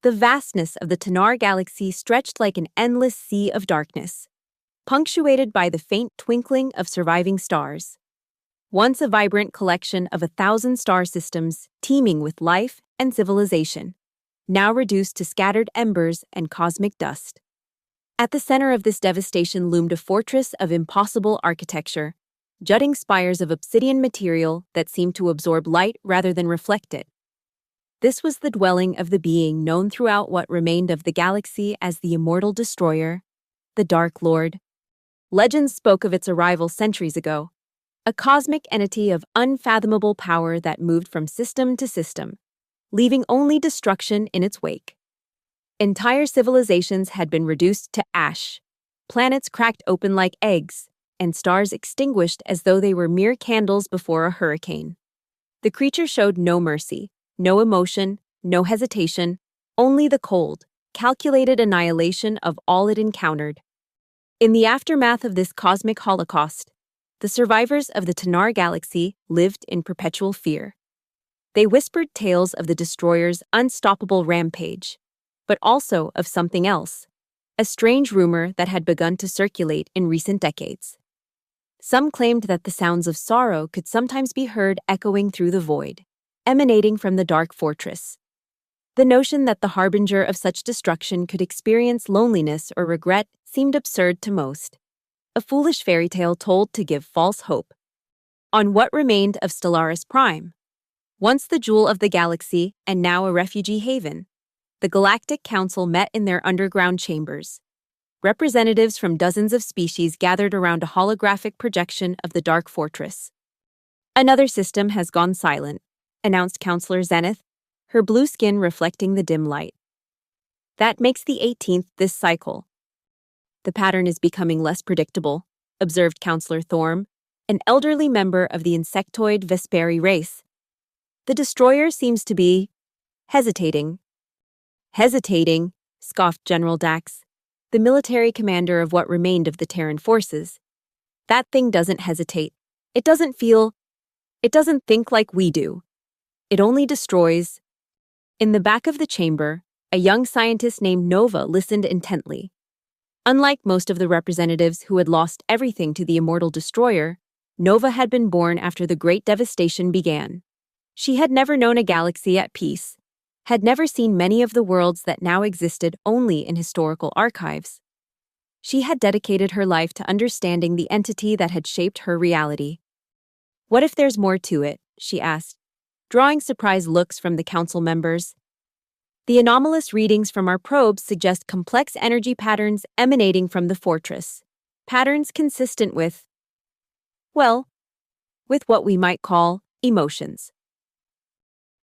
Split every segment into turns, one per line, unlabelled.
The vastness of the Tanar galaxy stretched like an endless sea of darkness, punctuated by the faint twinkling of surviving stars. Once a vibrant collection of 1,000 star systems teeming with life and civilization, now reduced to scattered embers and cosmic dust. At the center of this devastation loomed a fortress of impossible architecture, jutting spires of obsidian material that seemed to absorb light rather than reflect it. This was the dwelling of the being known throughout what remained of the galaxy as the Immortal Destroyer, the Dark Lord. Legends spoke of its arrival centuries ago, a cosmic entity of unfathomable power that moved from system to system, leaving only destruction in its wake. Entire civilizations had been reduced to ash, planets cracked open like eggs, and stars extinguished as though they were mere candles before a hurricane. The creature showed no mercy, no emotion, no hesitation, only the cold, calculated annihilation of all it encountered. In the aftermath of this cosmic holocaust, the survivors of the Tanar galaxy lived in perpetual fear. They whispered tales of the destroyer's unstoppable rampage, but also of something else, a strange rumor that had begun to circulate in recent decades. Some claimed that the sounds of sorrow could sometimes be heard echoing through the void, emanating from the dark fortress. The notion that the harbinger of such destruction could experience loneliness or regret seemed absurd to most, a foolish fairy tale told to give false hope. On what remained of Stellaris Prime, once the jewel of the galaxy and now a refugee haven, the Galactic Council met in their underground chambers. Representatives from dozens of species gathered around a holographic projection of the Dark Fortress. "Another system has gone silent," announced Counselor Zenith, her blue skin reflecting the dim light. "That makes the 18th this cycle." "The pattern is becoming less predictable," observed Counselor Thorm, an elderly member of the insectoid Vesperi race. "The destroyer seems to be hesitating." "Hesitating," scoffed General Dax, the military commander of what remained of the Terran forces. "That thing doesn't hesitate. It doesn't feel. It doesn't think like we do. It only destroys." In the back of the chamber, a young scientist named Nova listened intently. Unlike most of the representatives who had lost everything to the Immortal Destroyer, Nova had been born after the Great Devastation began. She had never known a galaxy at peace, had never seen many of the worlds that now existed only in historical archives. She had dedicated her life to understanding the entity that had shaped her reality. "What if there's more to it?" she asked, drawing surprised looks from the council members. "The anomalous readings from our probes suggest complex energy patterns emanating from the fortress. Patterns consistent with, well, with what we might call emotions."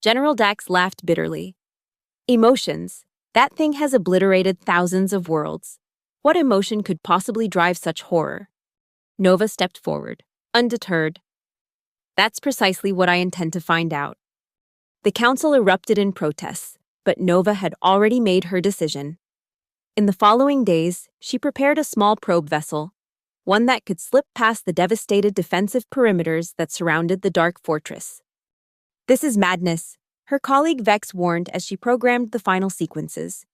General Dax laughed bitterly. "Emotions? That thing has obliterated thousands of worlds. What emotion could possibly drive such horror?" Nova stepped forward, undeterred. "That's precisely what I intend to find out." The council erupted in protests, but Nova had already made her decision. In the following days, she prepared a small probe vessel, one that could slip past the devastated defensive perimeters that surrounded the Dark Fortress. "This is madness," her colleague Vex warned as she programmed the final sequences.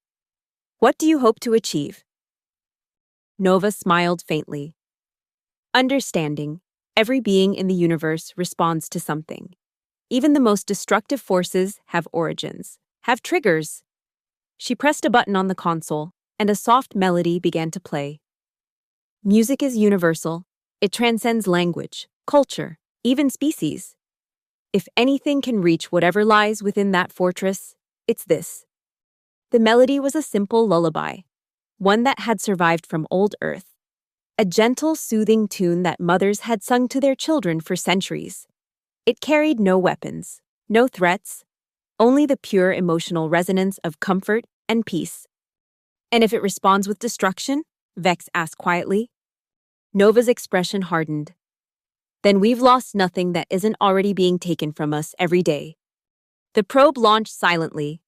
"What do you hope to achieve?" Nova smiled faintly. "Understanding. Every being in the universe responds to something. Even the most destructive forces have origins, have triggers." She pressed a button on the console, and a soft melody began to play. "Music is universal. It transcends language, culture, even species. If anything can reach whatever lies within that fortress, it's this." The melody was a simple lullaby, one that had survived from old Earth. A gentle, soothing tune that mothers had sung to their children for centuries. It carried no weapons, no threats, only the pure emotional resonance of comfort and peace. "And if it responds with destruction?" Vex asked quietly. Nova's expression hardened. "Then we've lost nothing that isn't already being taken from us every day." The probe launched silently,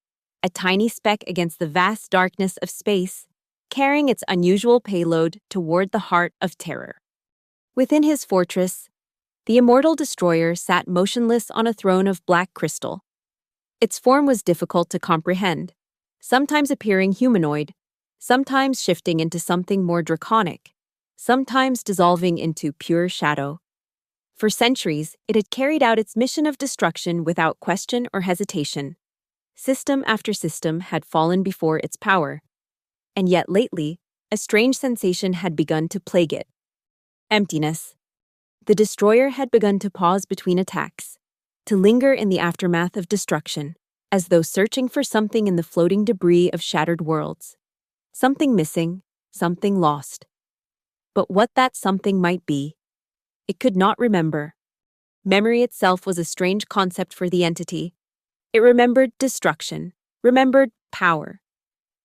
a tiny speck against the vast darkness of space, carrying its unusual payload toward the heart of terror. Within his fortress, the Immortal Destroyer sat motionless on a throne of black crystal. Its form was difficult to comprehend, sometimes appearing humanoid, sometimes shifting into something more draconic, sometimes dissolving into pure shadow. For centuries, it had carried out its mission of destruction without question or hesitation. System after system had fallen before its power. And yet lately, a strange sensation had begun to plague it. Emptiness. The destroyer had begun to pause between attacks, to linger in the aftermath of destruction, as though searching for something in the floating debris of shattered worlds. Something missing, something lost. But what that something might be, it could not remember. Memory itself was a strange concept for the entity. It remembered destruction, remembered power,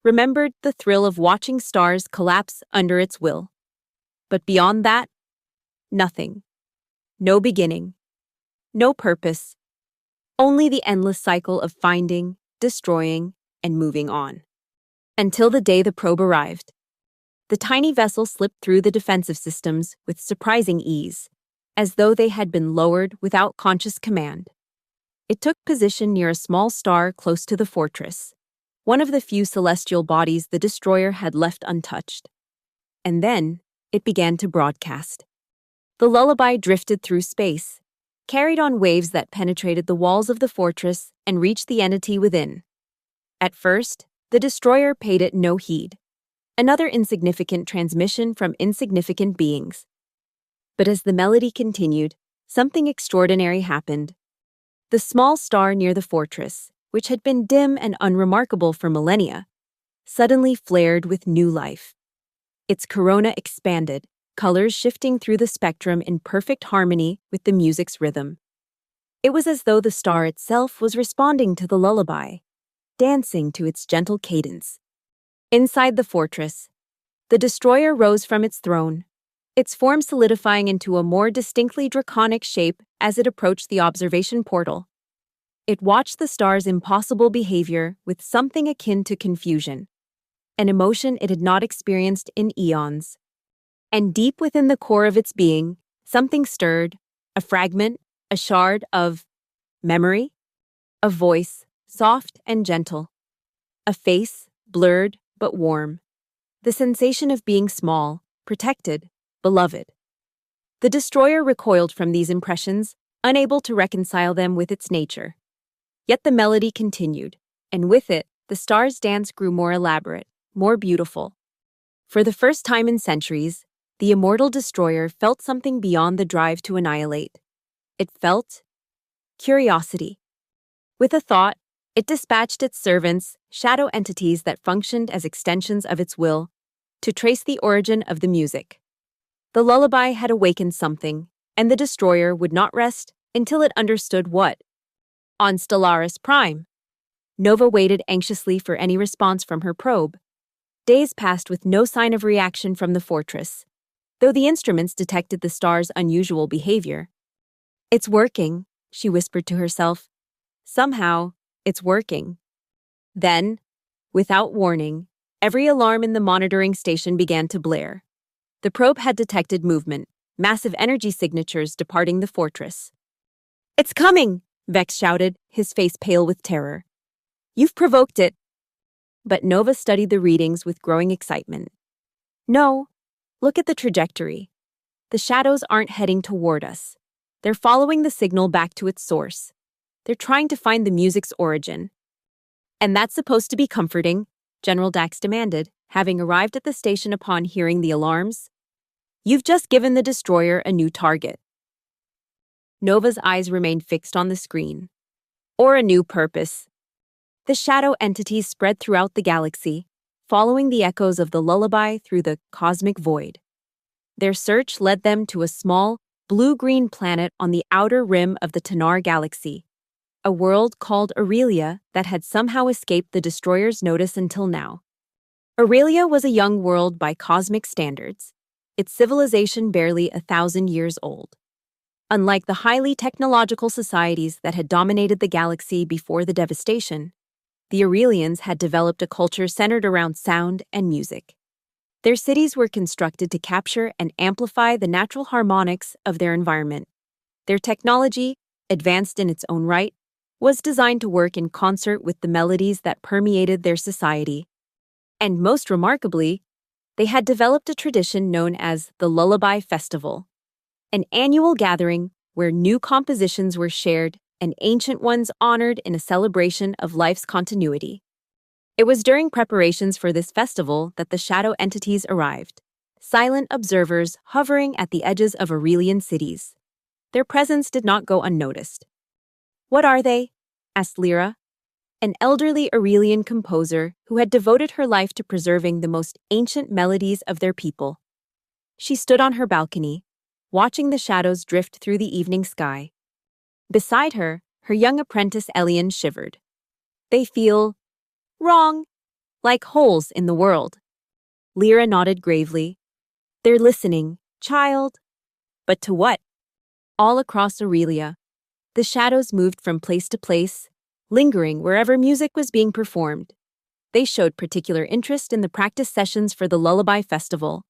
remembered the thrill of watching stars collapse under its will. But beyond that, nothing. No beginning. No purpose. Only the endless cycle of finding, destroying, and moving on. Until the day the probe arrived. The tiny vessel slipped through the defensive systems with surprising ease, as though they had been lowered without conscious command. It took position near a small star close to the fortress, one of the few celestial bodies the destroyer had left untouched. And then, it began to broadcast. The lullaby drifted through space, carried on waves that penetrated the walls of the fortress and reached the entity within. At first, the destroyer paid it no heed. Another insignificant transmission from insignificant beings. But as the melody continued, something extraordinary happened. The small star near the fortress, which had been dim and unremarkable for millennia, suddenly flared with new life. Its corona expanded, colors shifting through the spectrum in perfect harmony with the music's rhythm. It was as though the star itself was responding to the lullaby, dancing to its gentle cadence. Inside the fortress, the destroyer rose from its throne, its form solidifying into a more distinctly draconic shape as it approached the observation portal. It watched the star's impossible behavior with something akin to confusion, an emotion it had not experienced in eons. And deep within the core of its being, something stirred, a fragment, a shard of memory, a voice, soft and gentle, a face, blurred but warm, the sensation of being small, protected, beloved. The destroyer recoiled from these impressions, unable to reconcile them with its nature. Yet the melody continued, and with it, the star's dance grew more elaborate, more beautiful. For the first time in centuries, the immortal destroyer felt something beyond the drive to annihilate. It felt curiosity. With a thought, it dispatched its servants, shadow entities that functioned as extensions of its will, to trace the origin of the music. The lullaby had awakened something, and the destroyer would not rest until it understood what. On Stellaris Prime, Nova waited anxiously for any response from her probe. Days passed with no sign of reaction from the fortress, though the instruments detected the star's unusual behavior. "It's working," she whispered to herself. "Somehow, it's working." Then, without warning, every alarm in the monitoring station began to blare. The probe had detected movement, massive energy signatures departing the fortress. "It's coming!" Vex shouted, his face pale with terror. "You've provoked it." But Nova studied the readings with growing excitement. "No, look at the trajectory. The shadows aren't heading toward us. They're following the signal back to its source. They're trying to find the music's origin." "And that's supposed to be comforting," General Dax demanded, having arrived at the station upon hearing the alarms. "You've just given the destroyer a new target." Nova's eyes remained fixed on the screen. "Or a new purpose." The shadow entities spread throughout the galaxy, following the echoes of the lullaby through the cosmic void. Their search led them to a small, blue-green planet on the outer rim of the Tanar galaxy, a world called Aurelia that had somehow escaped the destroyer's notice until now. Aurelia was a young world by cosmic standards, its civilization barely 1,000 years old. Unlike the highly technological societies that had dominated the galaxy before the devastation, the Aurelians had developed a culture centered around sound and music. Their cities were constructed to capture and amplify the natural harmonics of their environment. Their technology, advanced in its own right, was designed to work in concert with the melodies that permeated their society. And most remarkably, they had developed a tradition known as the Lullaby Festival, an annual gathering where new compositions were shared and ancient ones honored in a celebration of life's continuity. It was during preparations for this festival that the shadow entities arrived, silent observers hovering at the edges of Aurelian cities. Their presence did not go unnoticed. "What are they?" asked Lyra, an elderly Aurelian composer who had devoted her life to preserving the most ancient melodies of their people. She stood on her balcony, watching the shadows drift through the evening sky. Beside her, her young apprentice Elian shivered. "They feel wrong, like holes in the world." Lyra nodded gravely. "They're listening, child." But to what? All across Aurelia, the shadows moved from place to place, lingering wherever music was being performed. They showed particular interest in the practice sessions for the Lullaby Festival,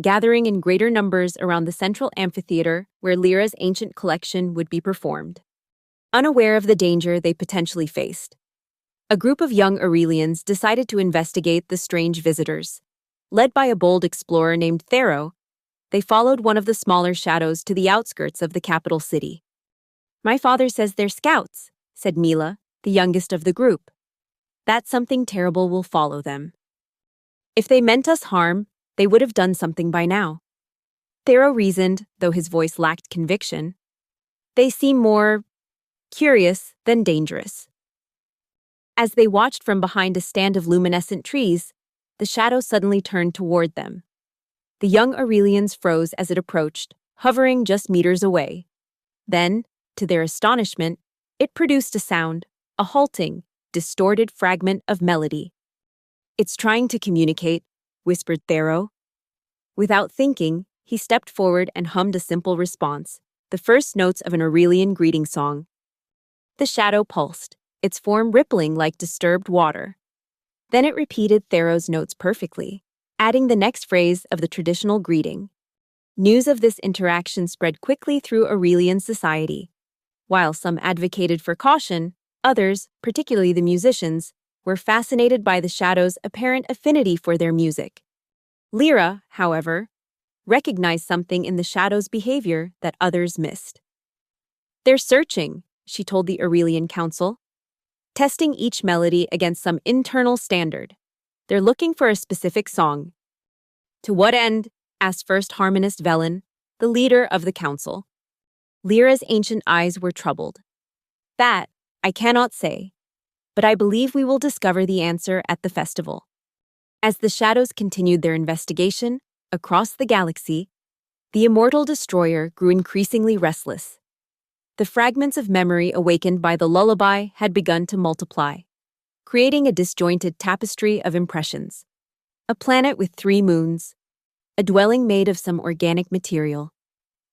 gathering in greater numbers around the central amphitheater where Lyra's ancient collection would be performed. Unaware of the danger they potentially faced, a group of young Aurelians decided to investigate the strange visitors. Led by a bold explorer named Thero, they followed one of the smaller shadows to the outskirts of the capital city. "My father says they're scouts," said Mila, the youngest of the group. "That something terrible will follow them. If they meant us harm, they would have done something by now." Thero reasoned, though his voice lacked conviction. "They seem more curious than dangerous." As they watched from behind a stand of luminescent trees, the shadow suddenly turned toward them. The young Aurelians froze as it approached, hovering just meters away. Then, to their astonishment, it produced a sound, a halting, distorted fragment of melody. "It's trying to communicate," whispered Thero. Without thinking, he stepped forward and hummed a simple response, the first notes of an Aurelian greeting song. The shadow pulsed, its form rippling like disturbed water. Then it repeated Thero's notes perfectly, adding the next phrase of the traditional greeting. News of this interaction spread quickly through Aurelian society. While some advocated for caution, others, particularly the musicians, were fascinated by the shadow's apparent affinity for their music. Lyra, however, recognized something in the shadow's behavior that others missed. "They're searching," she told the Aurelian Council, testing each melody against some internal standard. "They're looking for a specific song." "To what end?" asked first harmonist Velen, the leader of the council. Lyra's ancient eyes were troubled. "That, I cannot say, but I believe we will discover the answer at the festival." As the shadows continued their investigation, across the galaxy, the Immortal destroyer grew increasingly restless. The fragments of memory awakened by the lullaby had begun to multiply, creating a disjointed tapestry of impressions. A planet with 3 moons, a dwelling made of some organic material,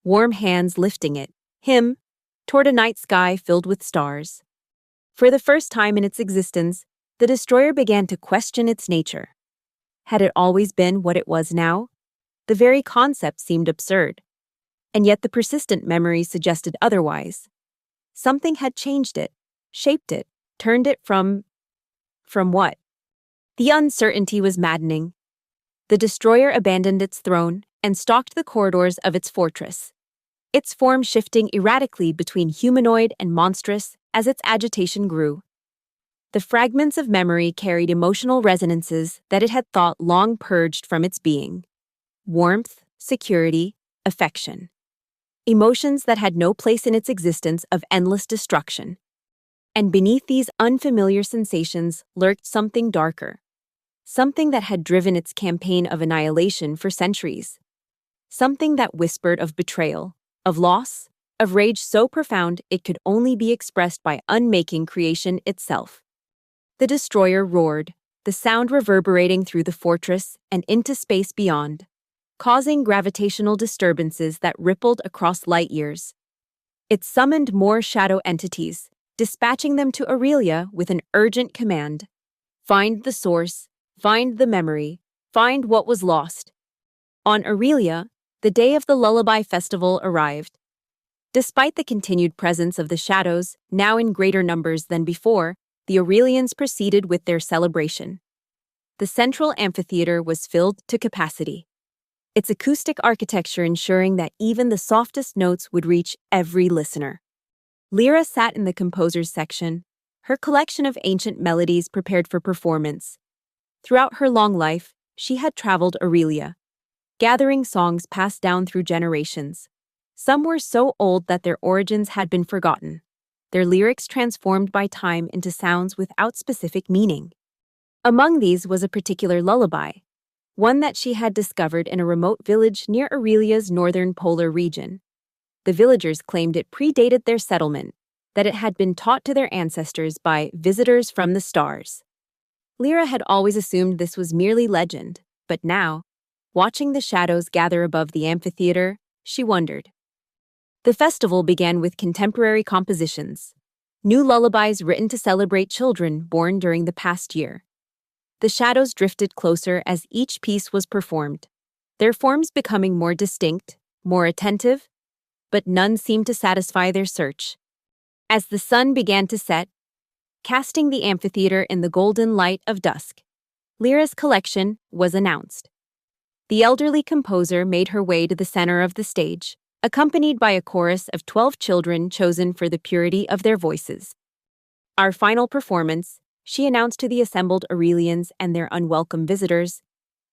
warm hands lifting it, him, toward a night sky filled with stars. For the first time in its existence, the destroyer began to question its nature. Had it always been what it was now? The very concept seemed absurd. And yet the persistent memory suggested otherwise. Something had changed it, shaped it, turned it from what? The uncertainty was maddening. The destroyer abandoned its throne and stalked the corridors of its fortress, its form shifting erratically between humanoid and monstrous as its agitation grew. The fragments of memory carried emotional resonances that it had thought long purged from its being. Warmth, security, affection. Emotions that had no place in its existence of endless destruction. And beneath these unfamiliar sensations lurked something darker. Something that had driven its campaign of annihilation for centuries. Something that whispered of betrayal, of loss, of rage so profound it could only be expressed by unmaking creation itself. The destroyer roared, the sound reverberating through the fortress and into space beyond, causing gravitational disturbances that rippled across light years. It summoned more shadow entities, dispatching them to Aurelia with an urgent command. Find the source, find the memory, find what was lost. On Aurelia, the day of the Lullaby Festival arrived. Despite the continued presence of the shadows, now in greater numbers than before, the Aurelians proceeded with their celebration. The central amphitheater was filled to capacity, its acoustic architecture ensuring that even the softest notes would reach every listener. Lyra sat in the composer's section, her collection of ancient melodies prepared for performance. Throughout her long life, she had traveled Aurelia, gathering songs passed down through generations. Some were so old that their origins had been forgotten, their lyrics transformed by time into sounds without specific meaning. Among these was a particular lullaby, one that she had discovered in a remote village near Aurelia's northern polar region. The villagers claimed it predated their settlement, that it had been taught to their ancestors by visitors from the stars. Lyra had always assumed this was merely legend, but now, watching the shadows gather above the amphitheater, she wondered. The festival began with contemporary compositions, new lullabies written to celebrate children born during the past year. The shadows drifted closer as each piece was performed, their forms becoming more distinct, more attentive, but none seemed to satisfy their search. As the sun began to set, casting the amphitheater in the golden light of dusk, Lyra's collection was announced. The elderly composer made her way to the center of the stage, accompanied by a chorus of 12 children chosen for the purity of their voices. Our final performance, she announced to the assembled Aurelians and their unwelcome visitors,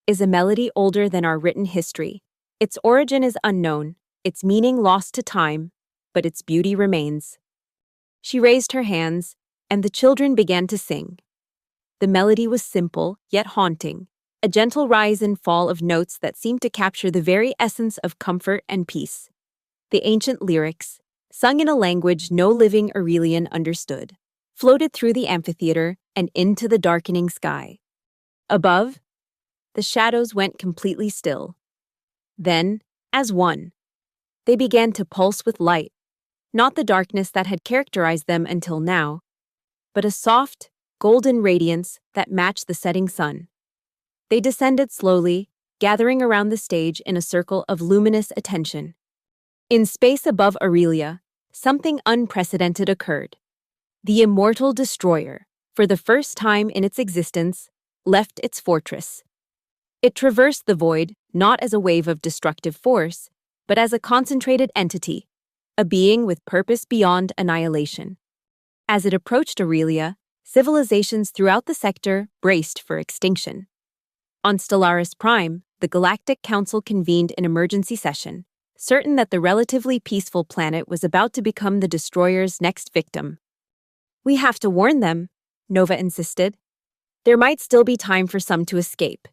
is a melody older than our written history. Its origin is unknown, its meaning lost to time, but its beauty remains. She raised her hands, and the children began to sing. The melody was simple, yet haunting, a gentle rise and fall of notes that seemed to capture the very essence of comfort and peace. The ancient lyrics, sung in a language no living Aurelian understood, floated through the amphitheater and into the darkening sky. Above, the shadows went completely still. Then, as one, they began to pulse with light, not the darkness that had characterized them until now, but a soft, golden radiance that matched the setting sun. They descended slowly, gathering around the stage in a circle of luminous attention. In space above Aurelia, something unprecedented occurred. The Immortal destroyer, for the first time in its existence, left its fortress. It traversed the void not as a wave of destructive force, but as a concentrated entity, a being with purpose beyond annihilation. As it approached Aurelia, civilizations throughout the sector braced for extinction. On Stellaris Prime, the Galactic Council convened an emergency session, certain that the relatively peaceful planet was about to become the destroyer's next victim. "We have to warn them," Nova insisted. "There might still be time for some to escape."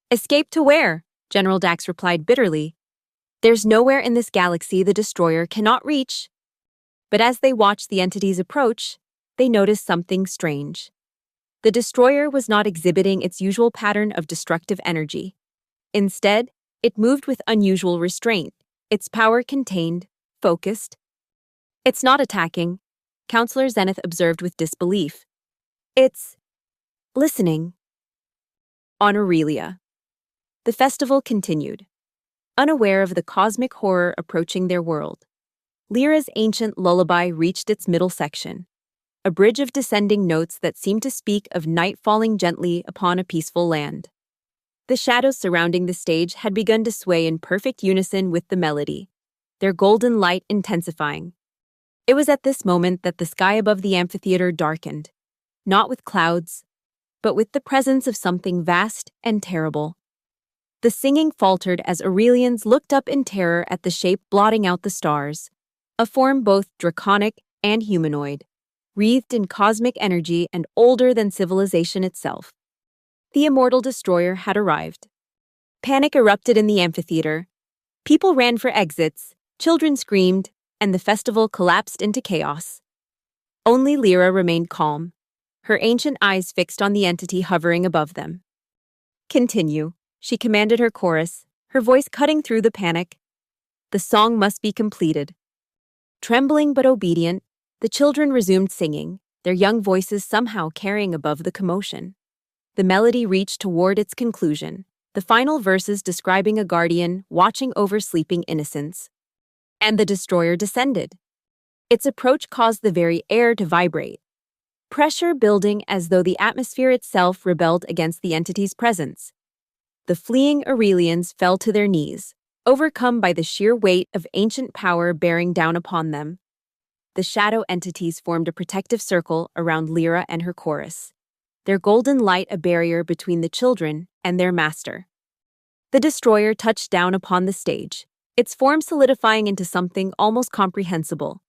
"Escape to where?" General Dax replied bitterly. "There's nowhere in this galaxy the destroyer cannot reach." But as they watched the entities approach, they noticed something strange. The destroyer was not exhibiting its usual pattern of destructive energy. Instead, it moved with unusual restraint, its power contained, focused. "It's not attacking," Counselor Zenith observed with disbelief. "It's listening." On Aurelia, the festival continued, unaware of the cosmic horror approaching their world. Lyra's ancient lullaby reached its middle section, a bridge of descending notes that seemed to speak of night falling gently upon a peaceful land. The shadows surrounding the stage had begun to sway in perfect unison with the melody, their golden light intensifying. It was at this moment that the sky above the amphitheater darkened, not with clouds, but with the presence of something vast and terrible. The singing faltered as Aurelians looked up in terror at the shape blotting out the stars, a form both draconic and humanoid, wreathed in cosmic energy and older than civilization itself. The Immortal destroyer had arrived. Panic erupted in the amphitheater. People ran for exits, children screamed, and the festival collapsed into chaos. Only Lyra remained calm, her ancient eyes fixed on the entity hovering above them. "Continue," she commanded her chorus, her voice cutting through the panic. The song must be completed. Trembling but obedient, the children resumed singing, their young voices somehow carrying above the commotion. The melody reached toward its conclusion, the final verses describing a guardian watching over sleeping innocents. and the destroyer descended. Its approach caused the very air to vibrate, pressure building as though the atmosphere itself rebelled against the entity's presence. The fleeing Aurelians fell to their knees, overcome by the sheer weight of ancient power bearing down upon them. The shadow entities formed a protective circle around Lyra and her chorus, their golden light a barrier between the children and their master. The destroyer touched down upon the stage, its form solidifying into something almost comprehensible.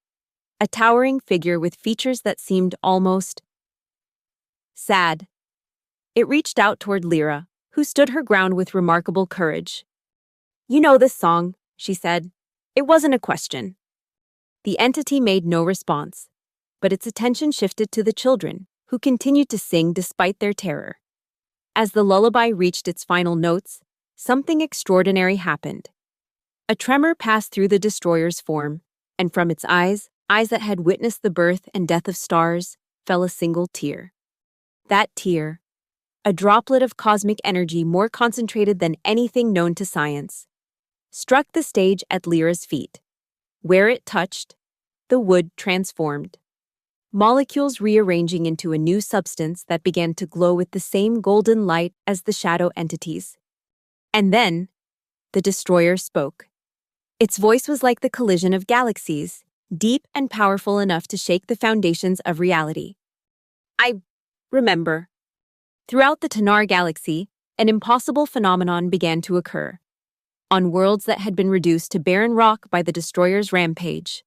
A towering figure with features that seemed almost sad. It reached out toward Lyra, who stood her ground with remarkable courage. "You know this song," she said. It wasn't a question. The entity made no response, but its attention shifted to the children, who continued to sing despite their terror. As the lullaby reached its final notes, something extraordinary happened. A tremor passed through the destroyer's form, and from its eyes that had witnessed the birth and death of stars, fell a single tear. That tear, a droplet of cosmic energy more concentrated than anything known to science, struck the stage at Lyra's feet. Where it touched, the wood transformed, molecules rearranging into a new substance that began to glow with the same golden light as the shadow entities. And then, the destroyer spoke. Its voice was like the collision of galaxies, deep and powerful enough to shake the foundations of reality. "I remember." Throughout the Tanar galaxy, an impossible phenomenon began to occur. On worlds that had been reduced to barren rock by the destroyer's rampage,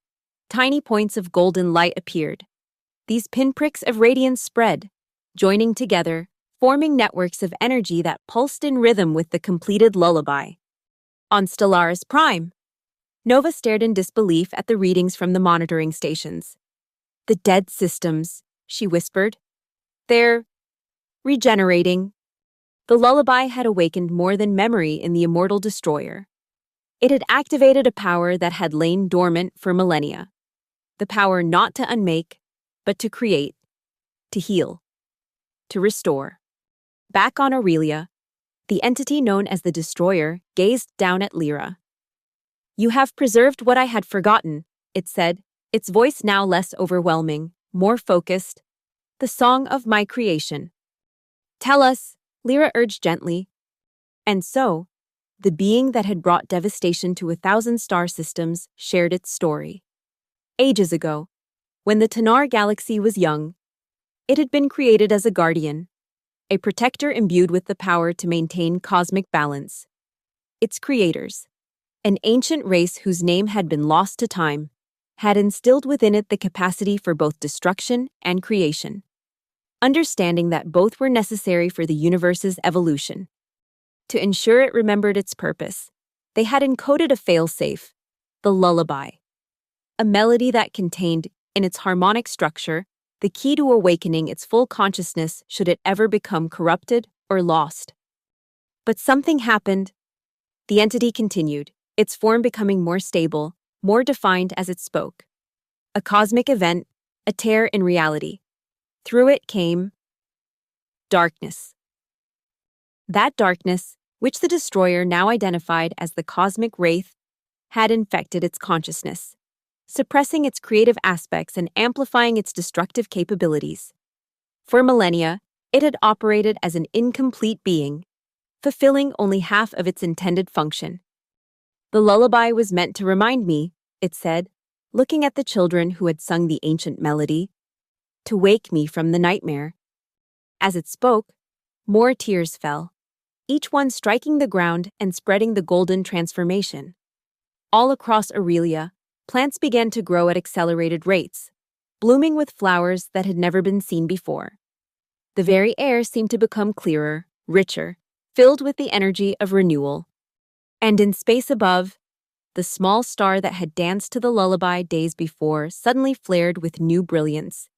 tiny points of golden light appeared. These pinpricks of radiance spread, joining together, forming networks of energy that pulsed in rhythm with the completed lullaby. On Stellaris Prime, Nova stared in disbelief at the readings from the monitoring stations. "The dead systems," she whispered. "They're regenerating." The lullaby had awakened more than memory in the immortal destroyer. It had activated a power that had lain dormant for millennia. The power not to unmake, but to create, to heal, to restore. Back on Aurelia, the entity known as the destroyer gazed down at Lyra. "You have preserved what I had forgotten," it said, its voice now less overwhelming, more focused. "The song of my creation." "Tell us," Lyra urged gently. And so, the being that had brought devastation to 1,000 star systems shared its story. Ages ago, when the Tanar galaxy was young, it had been created as a guardian, a protector imbued with the power to maintain cosmic balance. Its creators, an ancient race whose name had been lost to time, had instilled within it the capacity for both destruction and creation, understanding that both were necessary for the universe's evolution. To ensure it remembered its purpose, they had encoded a failsafe, the lullaby, a melody that contained, in its harmonic structure, the key to awakening its full consciousness should it ever become corrupted or lost. But something happened. The entity continued, its form becoming more stable, more defined as it spoke. A cosmic event, a tear in reality. Through it came darkness. That darkness, which the destroyer now identified as the cosmic wraith, had infected its consciousness, suppressing its creative aspects and amplifying its destructive capabilities. For millennia, it had operated as an incomplete being, fulfilling only half of its intended function. "The lullaby was meant to remind me," it said, looking at the children who had sung the ancient melody, "to wake me from the nightmare." As it spoke, more tears fell, each one striking the ground and spreading the golden transformation. All across Aurelia, plants began to grow at accelerated rates, blooming with flowers that had never been seen before. The very air seemed to become clearer, richer, filled with the energy of renewal. And in space above, the small star that had danced to the lullaby days before suddenly flared with new brilliance,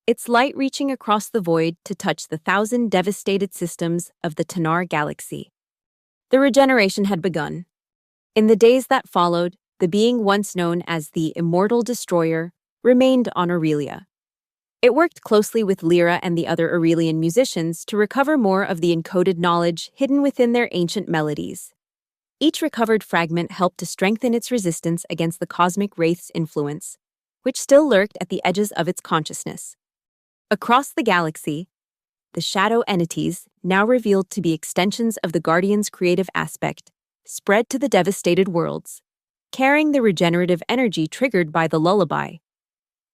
its light reaching across the void to touch the 1,000 devastated systems of the Tanar galaxy. The regeneration had begun. In the days that followed, the being once known as the Immortal Destroyer remained on Aurelia. It worked closely with Lyra and the other Aurelian musicians to recover more of the encoded knowledge hidden within their ancient melodies. Each recovered fragment helped to strengthen its resistance against the cosmic wraith's influence, which still lurked at the edges of its consciousness. Across the galaxy, the shadow entities, now revealed to be extensions of the Guardian's creative aspect, spread to the devastated worlds, carrying the regenerative energy triggered by the lullaby.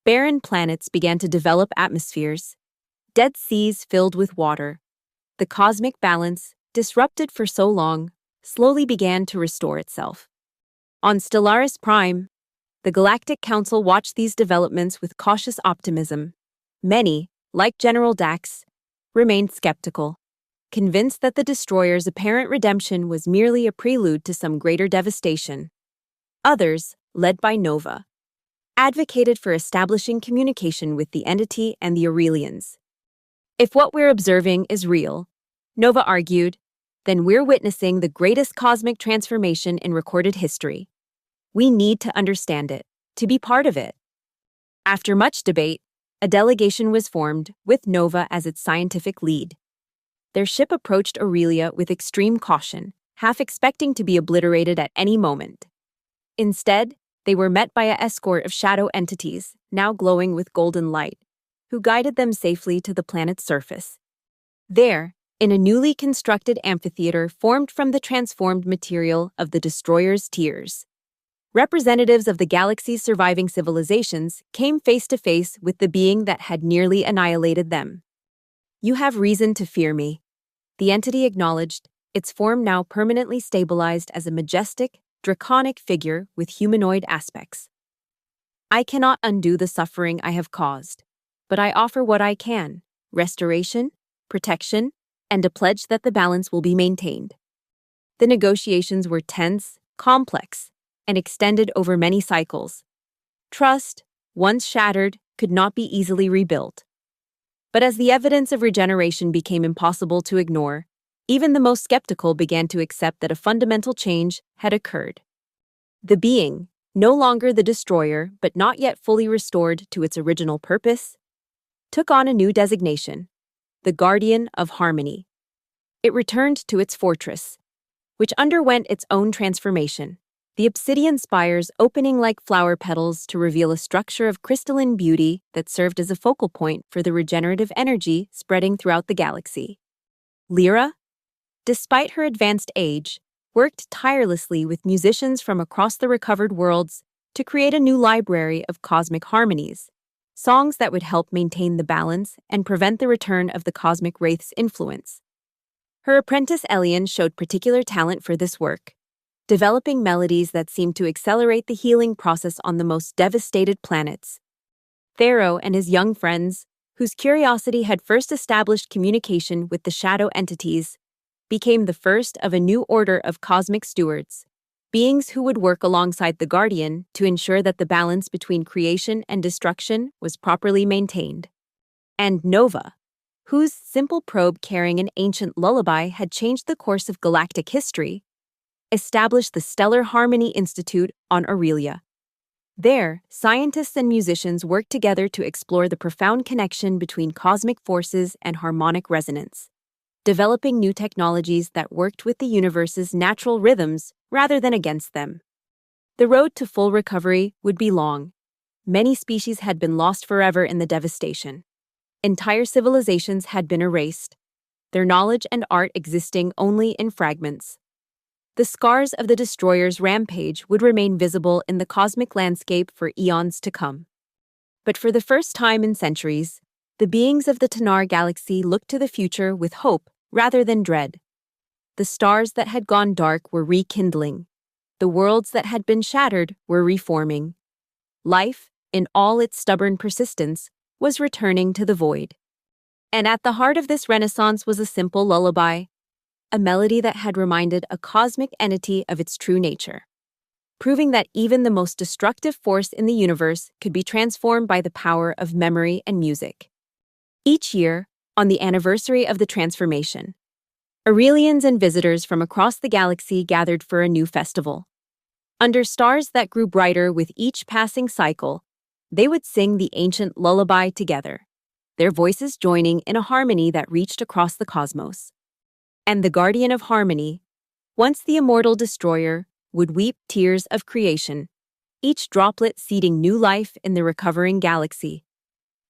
Barren planets began to develop atmospheres, dead seas filled with water. The cosmic balance, disrupted for so long, slowly began to restore itself. On Stellaris Prime, the Galactic Council watched these developments with cautious optimism. Many, like General Dax, remained skeptical, convinced that the destroyer's apparent redemption was merely a prelude to some greater devastation. Others, led by Nova, advocated for establishing communication with the entity and the Aurelians. If what we're observing is real, Nova argued, then we're witnessing the greatest cosmic transformation in recorded history. We need to understand it, to be part of it. After much debate, a delegation was formed, with Nova as its scientific lead. Their ship approached Aurelia with extreme caution, half expecting to be obliterated at any moment. Instead, they were met by an escort of shadow entities, now glowing with golden light, who guided them safely to the planet's surface. There, in a newly constructed amphitheater formed from the transformed material of the destroyer's tears, representatives of the galaxy's surviving civilizations came face to face with the being that had nearly annihilated them. You have reason to fear me, the entity acknowledged, its form now permanently stabilized as a majestic, draconic figure with humanoid aspects. I cannot undo the suffering I have caused, but I offer what I can: restoration, protection, and a pledge that the balance will be maintained. The negotiations were tense, complex, and extended over many cycles. Trust, once shattered, could not be easily rebuilt. But as the evidence of regeneration became impossible to ignore, even the most skeptical began to accept that a fundamental change had occurred. The being, no longer the destroyer but not yet fully restored to its original purpose, took on a new designation: the Guardian of Harmony. It returned to its fortress, which underwent its own transformation, the obsidian spires opening like flower petals to reveal a structure of crystalline beauty that served as a focal point for the regenerative energy spreading throughout the galaxy. Lyra, despite her advanced age, worked tirelessly with musicians from across the recovered worlds to create a new library of cosmic harmonies, songs that would help maintain the balance and prevent the return of the cosmic wraith's influence. Her apprentice Elian showed particular talent for this work, developing melodies that seemed to accelerate the healing process on the most devastated planets. Thero and his young friends, whose curiosity had first established communication with the shadow entities, became the first of a new order of cosmic stewards, beings who would work alongside the Guardian to ensure that the balance between creation and destruction was properly maintained. And Nova, whose simple probe carrying an ancient lullaby had changed the course of galactic history, established the Stellar Harmony Institute on Aurelia. There, scientists and musicians worked together to explore the profound connection between cosmic forces and harmonic resonance, developing new technologies that worked with the universe's natural rhythms rather than against them. The road to full recovery would be long. Many species had been lost forever in the devastation. Entire civilizations had been erased, their knowledge and art existing only in fragments. The scars of the destroyer's rampage would remain visible in the cosmic landscape for eons to come. But for the first time in centuries, the beings of the Tanar galaxy looked to the future with hope rather than dread. The stars that had gone dark were rekindling. The worlds that had been shattered were reforming. Life, in all its stubborn persistence, was returning to the void. And at the heart of this renaissance was a simple lullaby, a melody that had reminded a cosmic entity of its true nature, proving that even the most destructive force in the universe could be transformed by the power of memory and music. Each year, on the anniversary of the transformation, Aurelians and visitors from across the galaxy gathered for a new festival. Under stars that grew brighter with each passing cycle, they would sing the ancient lullaby together, their voices joining in a harmony that reached across the cosmos. And the Guardian of Harmony, Once the immortal destroyer would weep tears of creation, each droplet seeding new life in the recovering galaxy.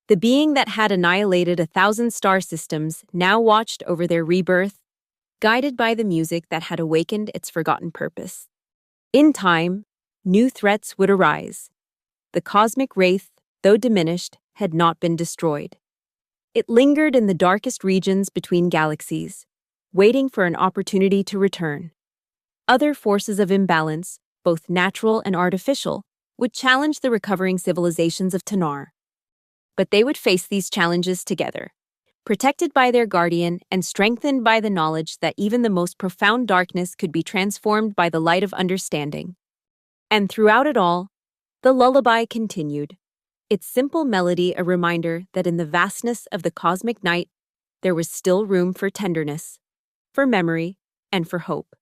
The being that had annihilated 1,000 star systems now watched over their rebirth, guided by the music that had awakened its forgotten purpose. In time, new threats would arise. The cosmic wraith, though diminished, had not been destroyed. It lingered in the darkest regions between galaxies, waiting for an opportunity to return. Other forces of imbalance, both natural and artificial, would challenge the recovering civilizations of Tanar. But they would face these challenges together, protected by their guardian and strengthened by the knowledge that even the most profound darkness could be transformed by the light of understanding. And throughout it all, the lullaby continued, its simple melody a reminder that in the vastness of the cosmic night, there was still room for tenderness, for memory, and for hope.